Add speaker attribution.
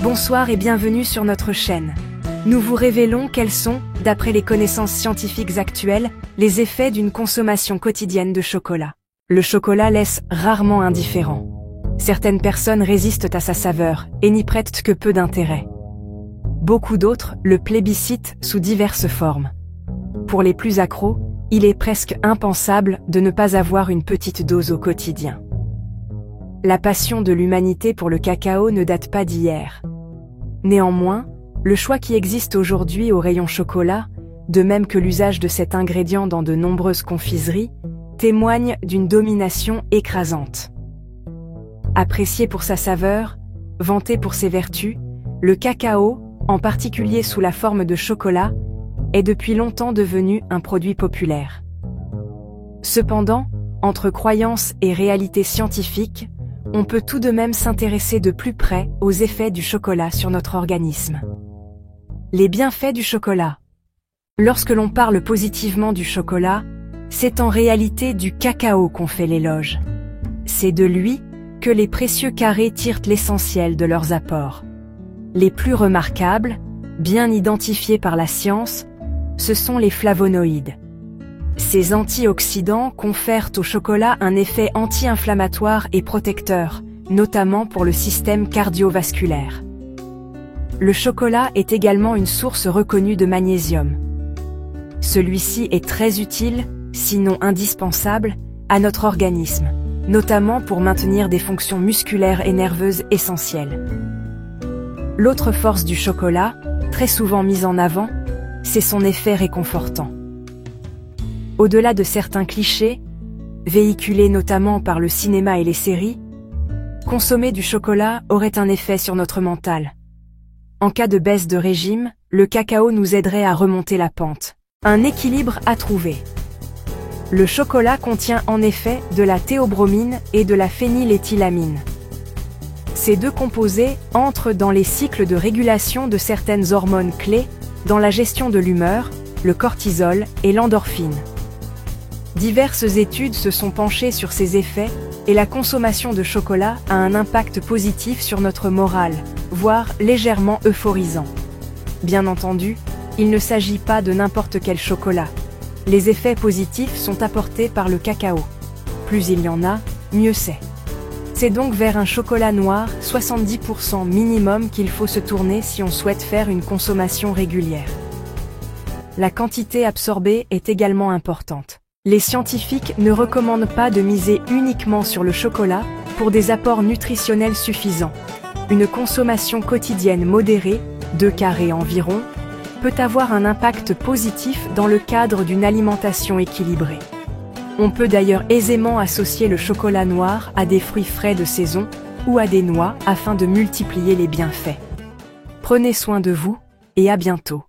Speaker 1: Bonsoir et bienvenue sur notre chaîne. Nous vous révélons quels sont, d'après les connaissances scientifiques actuelles, les effets d'une consommation quotidienne de chocolat. Le chocolat laisse rarement indifférent. Certaines personnes résistent à sa saveur et n'y prêtent que peu d'intérêt. Beaucoup d'autres le plébiscitent sous diverses formes. Pour les plus accros, il est presque impensable de ne pas avoir une petite dose au quotidien. La passion de l'humanité pour le cacao ne date pas d'hier. Néanmoins, le choix qui existe aujourd'hui au rayon chocolat, de même que l'usage de cet ingrédient dans de nombreuses confiseries, témoigne d'une domination écrasante. Apprécié pour sa saveur, vanté pour ses vertus, le cacao, en particulier sous la forme de chocolat, est depuis longtemps devenu un produit populaire. Cependant, entre croyances et réalité scientifique, on peut tout de même s'intéresser de plus près aux effets du chocolat sur notre organisme. Les bienfaits du chocolat. Lorsque l'on parle positivement du chocolat, c'est en réalité du cacao qu'on fait l'éloge. C'est de lui que les précieux carrés tirent l'essentiel de leurs apports. Les plus remarquables, bien identifiés par la science, ce sont les flavonoïdes. Ces antioxydants confèrent au chocolat un effet anti-inflammatoire et protecteur, notamment pour le système cardiovasculaire. Le chocolat est également une source reconnue de magnésium. Celui-ci est très utile, sinon indispensable, à notre organisme, notamment pour maintenir des fonctions musculaires et nerveuses essentielles. L'autre force du chocolat, très souvent mise en avant, c'est son effet réconfortant. Au-delà de certains clichés, véhiculés notamment par le cinéma et les séries, consommer du chocolat aurait un effet sur notre mental. En cas de baisse de régime, le cacao nous aiderait à remonter la pente. Un équilibre à trouver. Le chocolat contient en effet de la théobromine et de la phényléthylamine. Ces deux composés entrent dans les cycles de régulation de certaines hormones clés, dans la gestion de l'humeur, le cortisol et l'endorphine. Diverses études se sont penchées sur ces effets et la consommation de chocolat a un impact positif sur notre morale, voire légèrement euphorisant. Bien entendu, il ne s'agit pas de n'importe quel chocolat. Les effets positifs sont apportés par le cacao. Plus il y en a, mieux c'est. C'est donc vers un chocolat noir 70% minimum qu'il faut se tourner si on souhaite faire une consommation régulière. La quantité absorbée est également importante. Les scientifiques ne recommandent pas de miser uniquement sur le chocolat pour des apports nutritionnels suffisants. Une consommation quotidienne modérée, 2 carrés environ, peut avoir un impact positif dans le cadre d'une alimentation équilibrée. On peut d'ailleurs aisément associer le chocolat noir à des fruits frais de saison ou à des noix afin de multiplier les bienfaits. Prenez soin de vous et à bientôt.